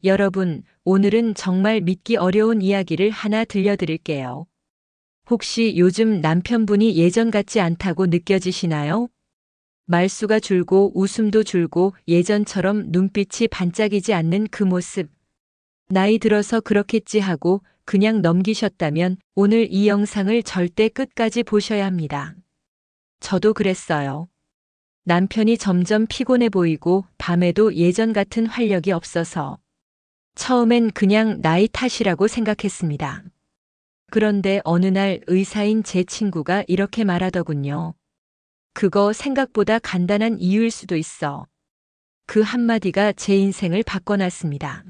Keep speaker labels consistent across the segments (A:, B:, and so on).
A: 여러분, 오늘은 정말 믿기 어려운 이야기를 하나 들려드릴게요. 혹시 요즘 남편분이 예전 같지 않다고 느껴지시나요? 말수가 줄고 웃음도 줄고 예전처럼 눈빛이 반짝이지 않는 그 모습. 나이 들어서 그렇겠지 하고 그냥 넘기셨다면 오늘 이 영상을 절대 끝까지 보셔야 합니다. 저도 그랬어요. 남편이 점점 피곤해 보이고 밤에도 예전 같은 활력이 없어서 처음엔 그냥 나이 탓이라고 생각했습니다. 그런데 어느 날 의사인 제 친구가 이렇게 말하더군요. 그거 생각보다 간단한 이유일 수도 있어. 그 한마디가 제 인생을 바꿔놨습니다.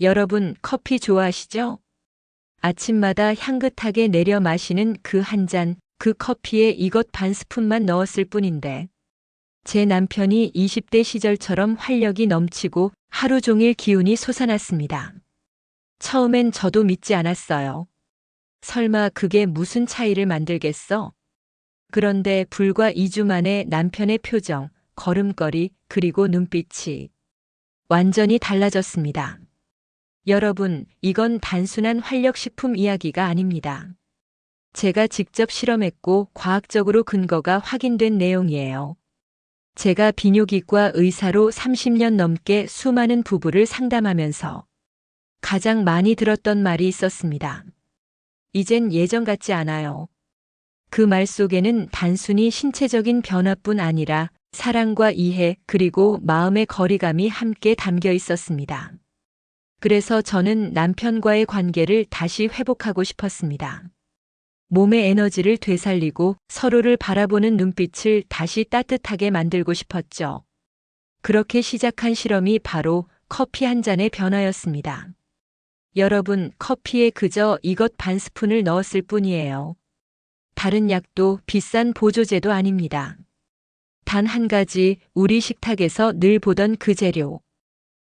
A: 여러분, 커피 좋아하시죠? 아침마다 향긋하게 내려 마시는 그 한 잔, 그 커피에 이것 반 스푼만 넣었을 뿐인데, 제 남편이 20대 시절처럼 활력이 넘치고 하루 종일 기운이 솟아났습니다. 처음엔 저도 믿지 않았어요. 설마 그게 무슨 차이를 만들겠어? 그런데 불과 2주 만에 남편의 표정, 걸음걸이, 그리고 눈빛이 완전히 달라졌습니다. 여러분, 이건 단순한 활력식품 이야기가 아닙니다. 제가 직접 실험했고 과학적으로 근거가 확인된 내용이에요. 제가 비뇨기과 의사로 30년 넘게 수많은 부부를 상담하면서 가장 많이 들었던 말이 있었습니다. 이젠 예전 같지 않아요. 그 말 속에는 단순히 신체적인 변화뿐 아니라 사랑과 이해 그리고 마음의 거리감이 함께 담겨 있었습니다. 그래서 저는 남편과의 관계를 다시 회복하고 싶었습니다. 몸의 에너지를 되살리고 서로를 바라보는 눈빛을 다시 따뜻하게 만들고 싶었죠. 그렇게 시작한 실험이 바로 커피 한 잔의 변화였습니다. 여러분, 커피에 그저 이것 반 스푼을 넣었을 뿐이에요. 다른 약도 비싼 보조제도 아닙니다. 단 한 가지, 우리 식탁에서 늘 보던 그 재료.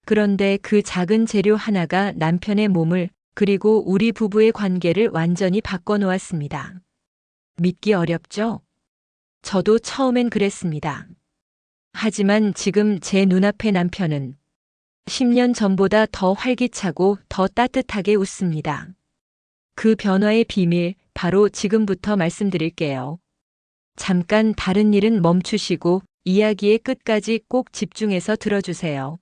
A: 그런데 그 작은 재료 하나가 남편의 몸을 그리고 우리 부부의 관계를 완전히 바꿔놓았습니다. 믿기 어렵죠? 저도 처음엔 그랬습니다. 하지만 지금 제 눈앞의 남편은 10년 전보다 더 활기차고 더 따뜻하게 웃습니다. 그 변화의 비밀, 바로 지금부터 말씀드릴게요. 잠깐 다른 일은 멈추시고 이야기의 끝까지 꼭 집중해서 들어주세요.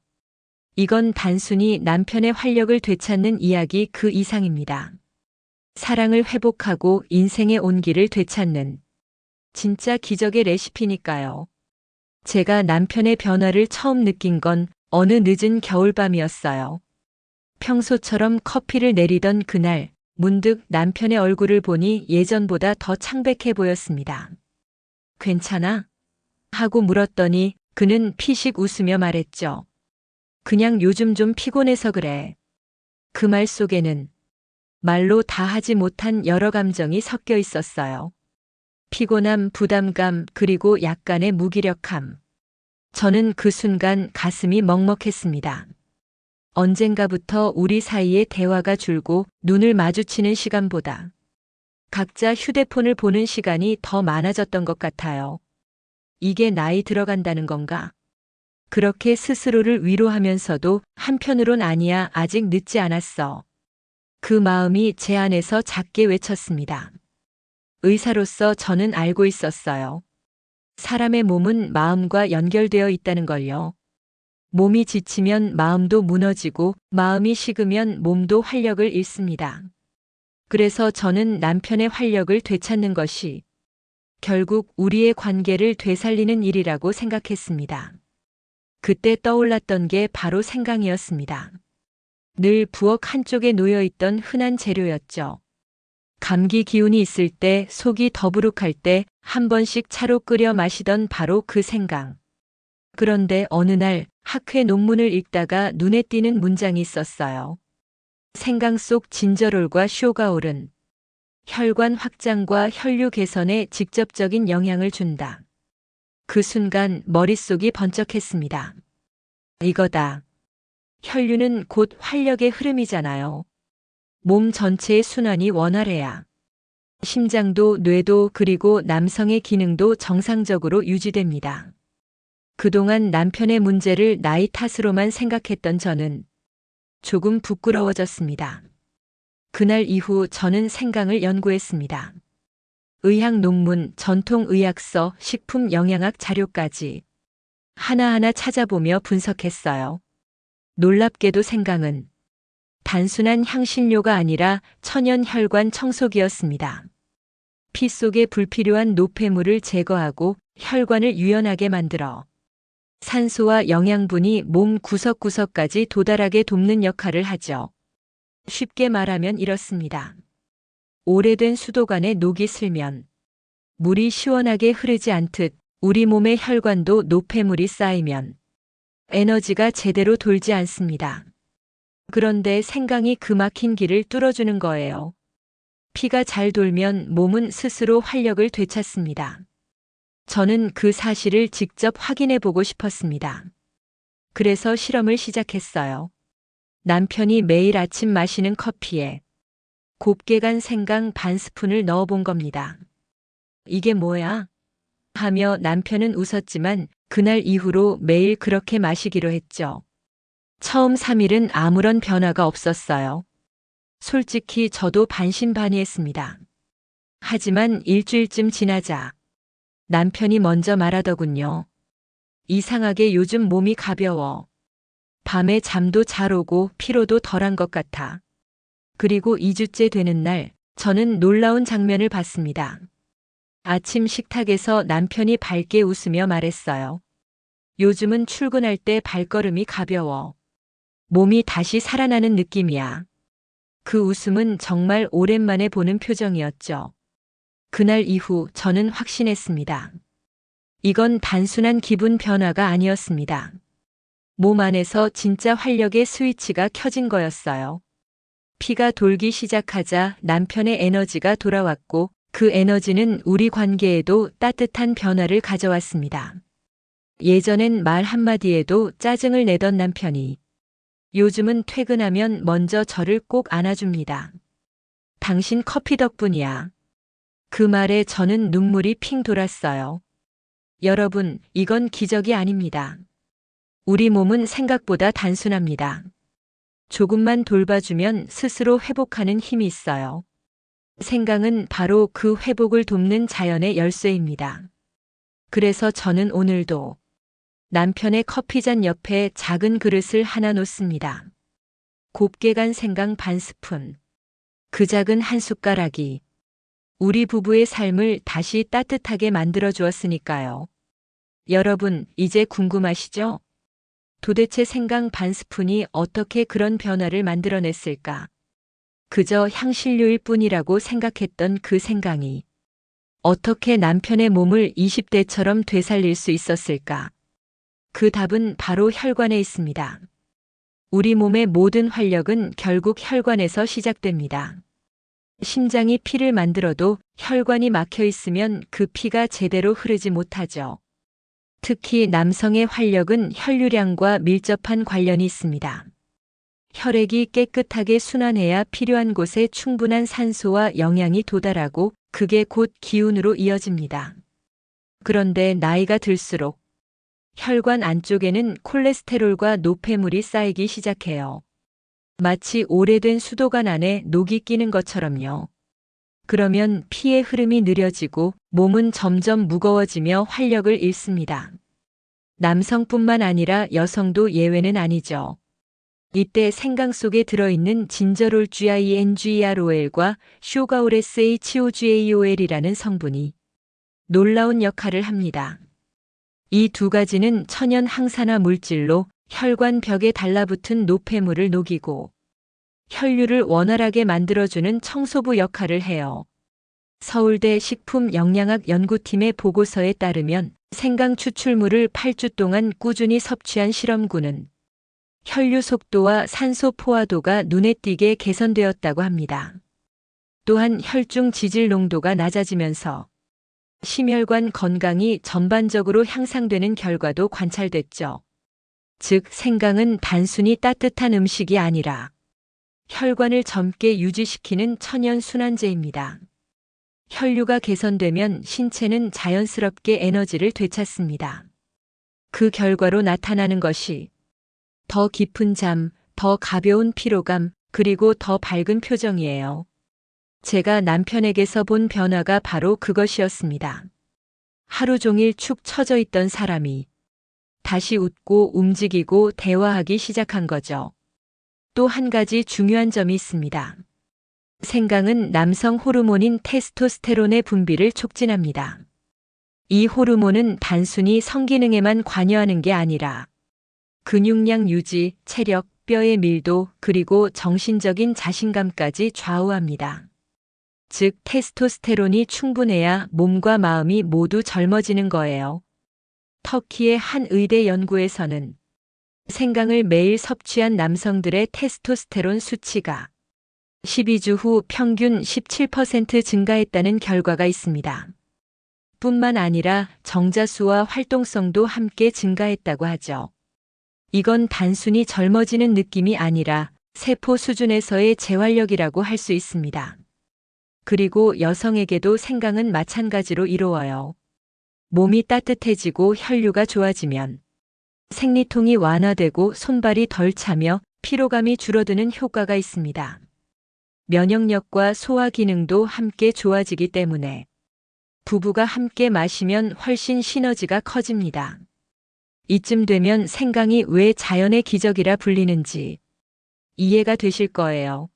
A: 이건 단순히 남편의 활력을 되찾는 이야기 그 이상입니다. 사랑을 회복하고 인생의 온기를 되찾는 진짜 기적의 레시피니까요. 제가 남편의 변화를 처음 느낀 건 어느 늦은 겨울밤이었어요. 평소처럼 커피를 내리던 그날, 문득 남편의 얼굴을 보니 예전보다 더 창백해 보였습니다. 괜찮아? 하고 물었더니 그는 피식 웃으며 말했죠. 그냥 요즘 좀 피곤해서 그래. 그 말 속에는 말로 다 하지 못한 여러 감정이 섞여 있었어요. 피곤함, 부담감, 그리고 약간의 무기력함. 저는 그 순간 가슴이 먹먹했습니다. 언젠가부터 우리 사이에 대화가 줄고 눈을 마주치는 시간보다 각자 휴대폰을 보는 시간이 더 많아졌던 것 같아요. 이게 나이 들어간다는 건가? 그렇게 스스로를 위로하면서도 한편으론 아니야, 아직 늦지 않았어. 그 마음이 제 안에서 작게 외쳤습니다. 의사로서 저는 알고 있었어요. 사람의 몸은 마음과 연결되어 있다는 걸요. 몸이 지치면 마음도 무너지고 마음이 식으면 몸도 활력을 잃습니다. 그래서 저는 남편의 활력을 되찾는 것이 결국 우리의 관계를 되살리는 일이라고 생각했습니다. 그때 떠올랐던 게 바로 생강이었습니다. 늘 부엌 한쪽에 놓여있던 흔한 재료였죠. 감기 기운이 있을 때, 속이 더부룩할 때 한 번씩 차로 끓여 마시던 바로 그 생강. 그런데 어느 날 학회 논문을 읽다가 눈에 띄는 문장이 있었어요. 생강 속 진저롤과 쇼가올은 혈관 확장과 혈류 개선에 직접적인 영향을 준다. 그 순간 머릿속이 번쩍했습니다. 이거다. 혈류는 곧 활력의 흐름이잖아요. 몸 전체의 순환이 원활해야 심장도 뇌도 그리고 남성의 기능도 정상적으로 유지됩니다. 그동안 남편의 문제를 나이 탓으로만 생각했던 저는 조금 부끄러워졌습니다. 그날 이후 저는 생강을 연구했습니다. 의학 논문, 전통 의학서, 식품 영양학 자료까지 하나하나 찾아보며 분석했어요. 놀랍게도 생강은 단순한 향신료가 아니라 천연 혈관 청소기였습니다. 피 속의 불필요한 노폐물을 제거하고 혈관을 유연하게 만들어 산소와 영양분이 몸 구석구석까지 도달하게 돕는 역할을 하죠. 쉽게 말하면 이렇습니다. 오래된 수도관에 녹이 슬면 물이 시원하게 흐르지 않듯 우리 몸의 혈관도 노폐물이 쌓이면 에너지가 제대로 돌지 않습니다. 그런데 생강이 그 막힌 길을 뚫어주는 거예요. 피가 잘 돌면 몸은 스스로 활력을 되찾습니다. 저는 그 사실을 직접 확인해 보고 싶었습니다. 그래서 실험을 시작했어요. 남편이 매일 아침 마시는 커피에 곱게 간 생강 반 스푼을 넣어 본 겁니다. 이게 뭐야? 하며 남편은 웃었지만 그날 이후로 매일 그렇게 마시기로 했죠. 처음 3일은 아무런 변화가 없었어요. 솔직히 저도 반신반의했습니다. 하지만 일주일쯤 지나자 남편이 먼저 말하더군요. 이상하게 요즘 몸이 가벼워. 밤에 잠도 잘 오고 피로도 덜한 것 같아. 그리고 2주째 되는 날 저는 놀라운 장면을 봤습니다. 아침 식탁에서 남편이 밝게 웃으며 말했어요. 요즘은 출근할 때 발걸음이 가벼워. 몸이 다시 살아나는 느낌이야. 그 웃음은 정말 오랜만에 보는 표정이었죠. 그날 이후 저는 확신했습니다. 이건 단순한 기분 변화가 아니었습니다. 몸 안에서 진짜 활력의 스위치가 켜진 거였어요. 피가 돌기 시작하자 남편의 에너지가 돌아왔고 그 에너지는 우리 관계에도 따뜻한 변화를 가져왔습니다. 예전엔 말 한마디에도 짜증을 내던 남편이 요즘은 퇴근하면 먼저 저를 꼭 안아줍니다. 당신 커피 덕분이야. 그 말에 저는 눈물이 핑 돌았어요. 여러분, 이건 기적이 아닙니다. 우리 몸은 생각보다 단순합니다. 조금만 돌봐주면 스스로 회복하는 힘이 있어요. 생강은 바로 그 회복을 돕는 자연의 열쇠입니다. 그래서 저는 오늘도 남편의 커피잔 옆에 작은 그릇을 하나 놓습니다. 곱게 간 생강 반 스푼. 그 작은 한 숟가락이 우리 부부의 삶을 다시 따뜻하게 만들어 주었으니까요. 여러분, 이제 궁금하시죠? 도대체 생강 반 스푼이 어떻게 그런 변화를 만들어냈을까? 그저 향신료일 뿐이라고 생각했던 그 생강이 어떻게 남편의 몸을 20대처럼 되살릴 수 있었을까? 그 답은 바로 혈관에 있습니다. 우리 몸의 모든 활력은 결국 혈관에서 시작됩니다. 심장이 피를 만들어도 혈관이 막혀 있으면 그 피가 제대로 흐르지 못하죠. 특히 남성의 활력은 혈류량과 밀접한 관련이 있습니다. 혈액이 깨끗하게 순환해야 필요한 곳에 충분한 산소와 영양이 도달하고 그게 곧 기운으로 이어집니다. 그런데 나이가 들수록 혈관 안쪽에는 콜레스테롤과 노폐물이 쌓이기 시작해요. 마치 오래된 수도관 안에 녹이 끼는 것처럼요. 그러면 피의 흐름이 느려지고 몸은 점점 무거워지며 활력을 잃습니다. 남성뿐만 아니라 여성도 예외는 아니죠. 이때 생강 속에 들어있는 진저롤 GINGEROL과 쇼가올 SHOGAOL이라는 성분이 놀라운 역할을 합니다. 이 두 가지는 천연 항산화 물질로 혈관 벽에 달라붙은 노폐물을 녹이고 혈류를 원활하게 만들어주는 청소부 역할을 해요. 서울대 식품영양학 연구팀의 보고서에 따르면 생강 추출물을 8주 동안 꾸준히 섭취한 실험군은 혈류 속도와 산소 포화도가 눈에 띄게 개선되었다고 합니다. 또한 혈중 지질 농도가 낮아지면서 심혈관 건강이 전반적으로 향상되는 결과도 관찰됐죠. 즉, 생강은 단순히 따뜻한 음식이 아니라 혈관을 젊게 유지시키는 천연 순환제입니다. 혈류가 개선되면 신체는 자연스럽게 에너지를 되찾습니다. 그 결과로 나타나는 것이 더 깊은 잠, 더 가벼운 피로감, 그리고 더 밝은 표정이에요. 제가 남편에게서 본 변화가 바로 그것이었습니다. 하루 종일 축 처져 있던 사람이 다시 웃고 움직이고 대화하기 시작한 거죠. 또 한 가지 중요한 점이 있습니다. 생강은 남성 호르몬인 테스토스테론의 분비를 촉진합니다. 이 호르몬은 단순히 성기능에만 관여하는 게 아니라 근육량 유지, 체력, 뼈의 밀도, 그리고 정신적인 자신감까지 좌우합니다. 즉, 테스토스테론이 충분해야 몸과 마음이 모두 젊어지는 거예요. 터키의 한 의대 연구에서는 생강을 매일 섭취한 남성들의 테스토스테론 수치가 12주 후 평균 17% 증가했다는 결과가 있습니다. 뿐만 아니라 정자수와 활동성도 함께 증가했다고 하죠. 이건 단순히 젊어지는 느낌이 아니라 세포 수준에서의 재활력이라고 할 수 있습니다. 그리고 여성에게도 생강은 마찬가지로 이루어요. 몸이 따뜻해지고 혈류가 좋아지면 생리통이 완화되고 손발이 덜 차며 피로감이 줄어드는 효과가 있습니다. 면역력과 소화 기능도 함께 좋아지기 때문에 부부가 함께 마시면 훨씬 시너지가 커집니다. 이쯤 되면 생강이 왜 자연의 기적이라 불리는지 이해가 되실 거예요.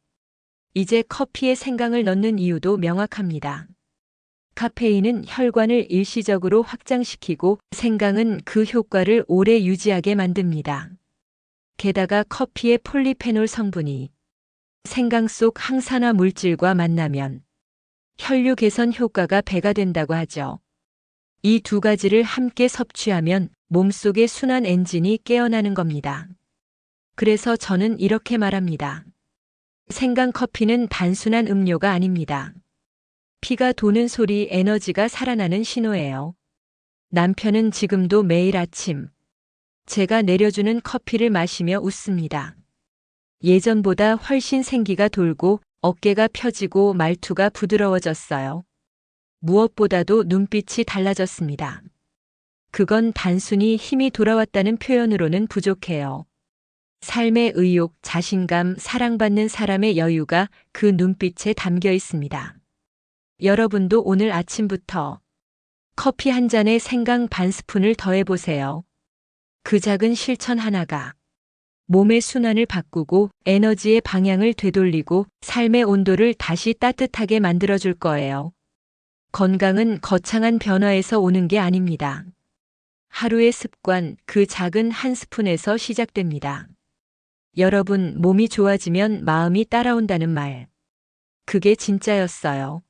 A: 이제 커피에 생강을 넣는 이유도 명확합니다. 카페인은 혈관을 일시적으로 확장시키고 생강은 그 효과를 오래 유지하게 만듭니다. 게다가 커피의 폴리페놀 성분이 생강 속 항산화 물질과 만나면 혈류 개선 효과가 배가 된다고 하죠. 이 두 가지를 함께 섭취하면 몸속의 순환 엔진이 깨어나는 겁니다. 그래서 저는 이렇게 말합니다. 생강 커피는 단순한 음료가 아닙니다. 피가 도는 소리, 에너지가 살아나는 신호예요. 남편은 지금도 매일 아침 제가 내려주는 커피를 마시며 웃습니다. 예전보다 훨씬 생기가 돌고 어깨가 펴지고 말투가 부드러워졌어요. 무엇보다도 눈빛이 달라졌습니다. 그건 단순히 힘이 돌아왔다는 표현으로는 부족해요. 삶의 의욕, 자신감, 사랑받는 사람의 여유가 그 눈빛에 담겨 있습니다. 여러분도 오늘 아침부터 커피 한 잔에 생강 반 스푼을 더해보세요. 그 작은 실천 하나가 몸의 순환을 바꾸고 에너지의 방향을 되돌리고 삶의 온도를 다시 따뜻하게 만들어줄 거예요. 건강은 거창한 변화에서 오는 게 아닙니다. 하루의 습관, 그 작은 한 스푼에서 시작됩니다. 여러분, 몸이 좋아지면 마음이 따라온다는 말. 그게 진짜였어요.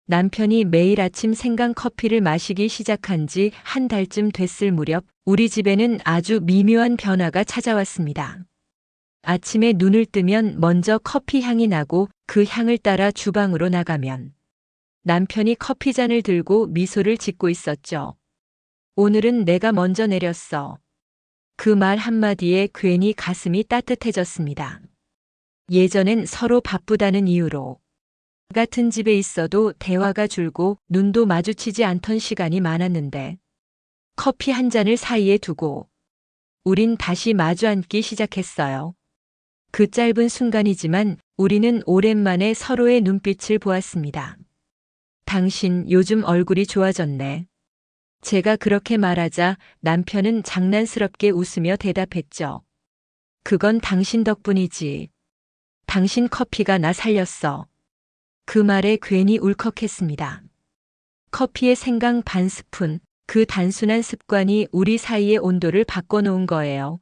A: 남편이 매일 아침 생강 커피를 마시기 시작한 지 한 달쯤 됐을 무렵 우리 집에는 아주 미묘한 변화가 찾아왔습니다. 아침에 눈을 뜨면 먼저 커피 향이 나고 그 향을 따라 주방으로 나가면 남편이 커피잔을 들고 미소를 짓고 있었죠. 오늘은 내가 먼저 내렸어. 그 말 한마디에 괜히 가슴이 따뜻해졌습니다. 예전엔 서로 바쁘다는 이유로 같은 집에 있어도 대화가 줄고 눈도 마주치지 않던 시간이 많았는데 커피 한 잔을 사이에 두고 우린 다시 마주 앉기 시작했어요. 그 짧은 순간이지만 우리는 오랜만에 서로의 눈빛을 보았습니다. 당신 요즘 얼굴이 좋아졌네. 제가 그렇게 말하자 남편은 장난스럽게 웃으며 대답했죠. 그건 당신 덕분이지. 당신 커피가 나 살렸어. 그 말에 괜히 울컥했습니다. 커피에 생강 반 스푼, 그 단순한 습관이 우리 사이의 온도를 바꿔놓은 거예요.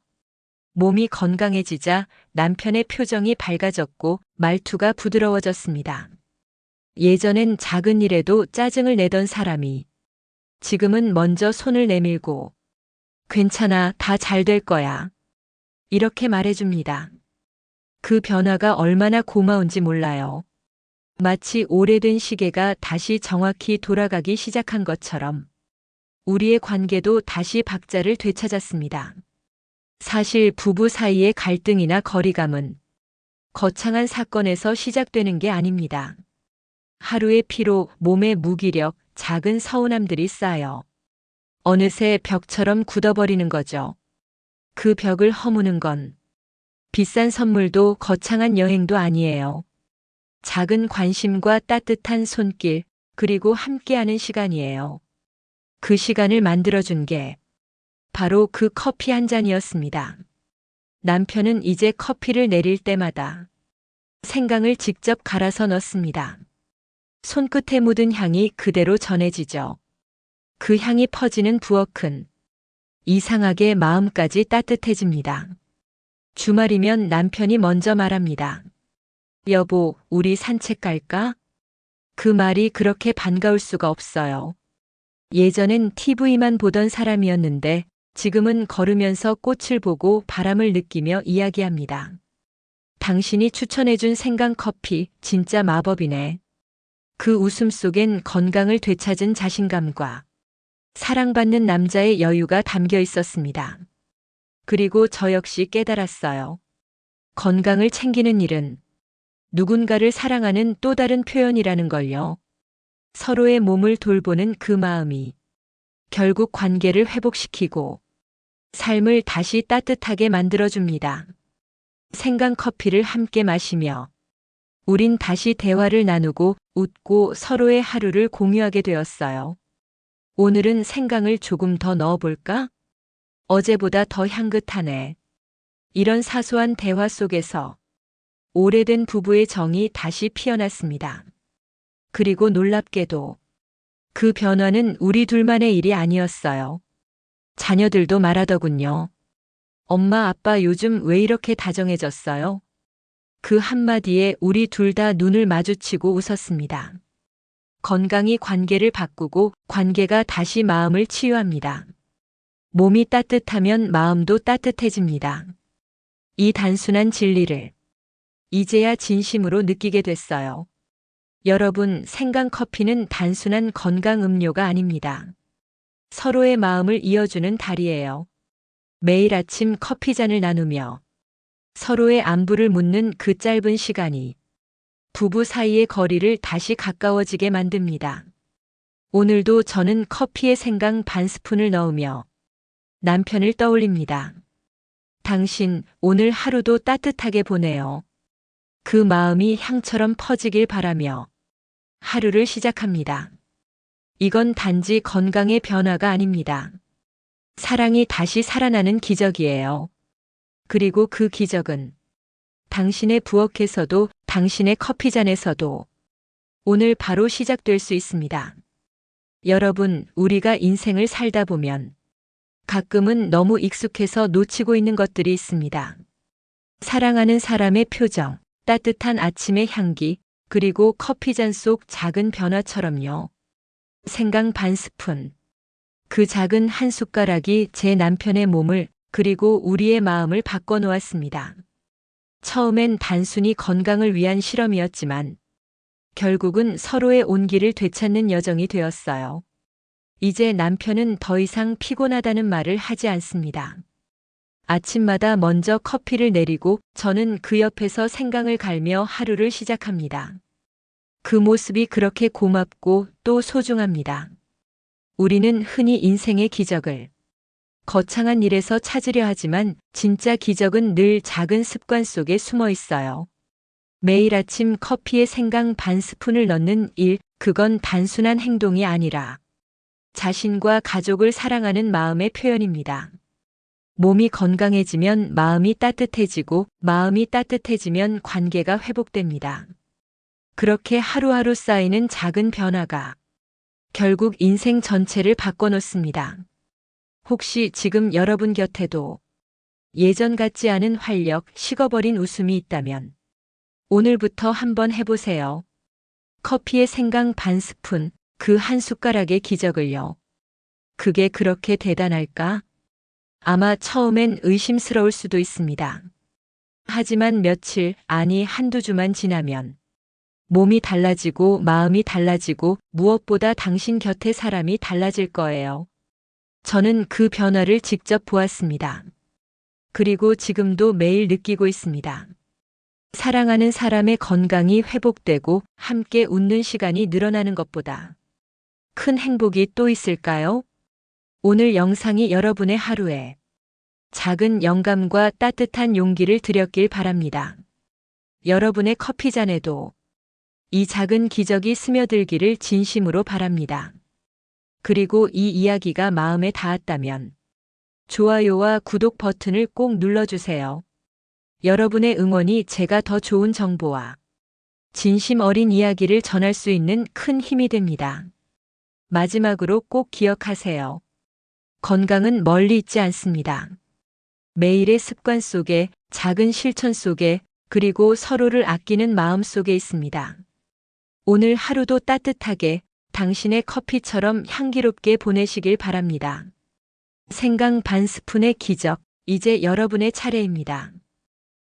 A: 몸이 건강해지자 남편의 표정이 밝아졌고 말투가 부드러워졌습니다. 예전엔 작은 일에도 짜증을 내던 사람이 지금은 먼저 손을 내밀고 괜찮아, 다 잘 될 거야. 이렇게 말해줍니다. 그 변화가 얼마나 고마운지 몰라요. 마치 오래된 시계가 다시 정확히 돌아가기 시작한 것처럼 우리의 관계도 다시 박자를 되찾았습니다. 사실 부부 사이의 갈등이나 거리감은 거창한 사건에서 시작되는 게 아닙니다. 하루의 피로, 몸의 무기력, 작은 서운함들이 쌓여 어느새 벽처럼 굳어버리는 거죠. 그 벽을 허무는 건 비싼 선물도 거창한 여행도 아니에요. 작은 관심과 따뜻한 손길, 그리고 함께하는 시간이에요. 그 시간을 만들어준 게 바로 그 커피 한 잔이었습니다. 남편은 이제 커피를 내릴 때마다 생강을 직접 갈아서 넣습니다. 손끝에 묻은 향이 그대로 전해지죠. 그 향이 퍼지는 부엌은 이상하게 마음까지 따뜻해집니다. 주말이면 남편이 먼저 말합니다. 여보, 우리 산책 갈까? 그 말이 그렇게 반가울 수가 없어요. 예전엔 TV만 보던 사람이었는데 지금은 걸으면서 꽃을 보고 바람을 느끼며 이야기합니다. 당신이 추천해준 생강커피 진짜 마법이네. 그 웃음 속엔 건강을 되찾은 자신감과 사랑받는 남자의 여유가 담겨 있었습니다. 그리고 저 역시 깨달았어요. 건강을 챙기는 일은 누군가를 사랑하는 또 다른 표현이라는 걸요. 서로의 몸을 돌보는 그 마음이 결국 관계를 회복시키고 삶을 다시 따뜻하게 만들어줍니다. 생강커피를 함께 마시며 우린 다시 대화를 나누고 웃고 서로의 하루를 공유하게 되었어요. 오늘은 생강을 조금 더 넣어볼까? 어제보다 더 향긋하네. 이런 사소한 대화 속에서 오래된 부부의 정이 다시 피어났습니다. 그리고 놀랍게도 그 변화는 우리 둘만의 일이 아니었어요. 자녀들도 말하더군요. 엄마, 아빠 요즘 왜 이렇게 다정해졌어요? 그 한마디에 우리 둘 다 눈을 마주치고 웃었습니다. 건강이 관계를 바꾸고 관계가 다시 마음을 치유합니다. 몸이 따뜻하면 마음도 따뜻해집니다. 이 단순한 진리를 이제야 진심으로 느끼게 됐어요. 여러분, 생강커피는 단순한 건강 음료가 아닙니다. 서로의 마음을 이어주는 다리예요. 매일 아침 커피잔을 나누며 서로의 안부를 묻는 그 짧은 시간이 부부 사이의 거리를 다시 가까워지게 만듭니다. 오늘도 저는 커피에 생강 반 스푼을 넣으며 남편을 떠올립니다. 당신, 오늘 하루도 따뜻하게 보내요. 그 마음이 향처럼 퍼지길 바라며 하루를 시작합니다. 이건 단지 건강의 변화가 아닙니다. 사랑이 다시 살아나는 기적이에요. 그리고 그 기적은 당신의 부엌에서도 당신의 커피잔에서도 오늘 바로 시작될 수 있습니다. 여러분, 우리가 인생을 살다 보면 가끔은 너무 익숙해서 놓치고 있는 것들이 있습니다. 사랑하는 사람의 표정, 따뜻한 아침의 향기, 그리고 커피잔 속 작은 변화처럼요. 생강 반 스푼. 그 작은 한 숟가락이 제 남편의 몸을 그리고 우리의 마음을 바꿔놓았습니다. 처음엔 단순히 건강을 위한 실험이었지만 결국은 서로의 온기를 되찾는 여정이 되었어요. 이제 남편은 더 이상 피곤하다는 말을 하지 않습니다. 아침마다 먼저 커피를 내리고 저는 그 옆에서 생강을 갈며 하루를 시작합니다. 그 모습이 그렇게 고맙고 또 소중합니다. 우리는 흔히 인생의 기적을 거창한 일에서 찾으려 하지만 진짜 기적은 늘 작은 습관 속에 숨어 있어요. 매일 아침 커피에 생강 반 스푼을 넣는 일, 그건 단순한 행동이 아니라 자신과 가족을 사랑하는 마음의 표현입니다. 몸이 건강해지면 마음이 따뜻해지고 마음이 따뜻해지면 관계가 회복됩니다. 그렇게 하루하루 쌓이는 작은 변화가 결국 인생 전체를 바꿔놓습니다. 혹시 지금 여러분 곁에도 예전 같지 않은 활력, 식어버린 웃음이 있다면 오늘부터 한번 해보세요. 커피에 생강 반 스푼, 그 한 숟가락의 기적을요. 그게 그렇게 대단할까? 아마 처음엔 의심스러울 수도 있습니다. 하지만 며칠, 아니 한두 주만 지나면 몸이 달라지고 마음이 달라지고 무엇보다 당신 곁의 사람이 달라질 거예요. 저는 그 변화를 직접 보았습니다. 그리고 지금도 매일 느끼고 있습니다. 사랑하는 사람의 건강이 회복되고 함께 웃는 시간이 늘어나는 것보다 큰 행복이 또 있을까요? 오늘 영상이 여러분의 하루에 작은 영감과 따뜻한 용기를 드렸길 바랍니다. 여러분의 커피잔에도 이 작은 기적이 스며들기를 진심으로 바랍니다. 그리고 이 이야기가 마음에 닿았다면 좋아요와 구독 버튼을 꼭 눌러주세요. 여러분의 응원이 제가 더 좋은 정보와 진심 어린 이야기를 전할 수 있는 큰 힘이 됩니다. 마지막으로 꼭 기억하세요. 건강은 멀리 있지 않습니다. 매일의 습관 속에, 작은 실천 속에, 그리고 서로를 아끼는 마음 속에 있습니다. 오늘 하루도 따뜻하게 당신의 커피처럼 향기롭게 보내시길 바랍니다. 생강 반 스푼의 기적, 이제 여러분의 차례입니다.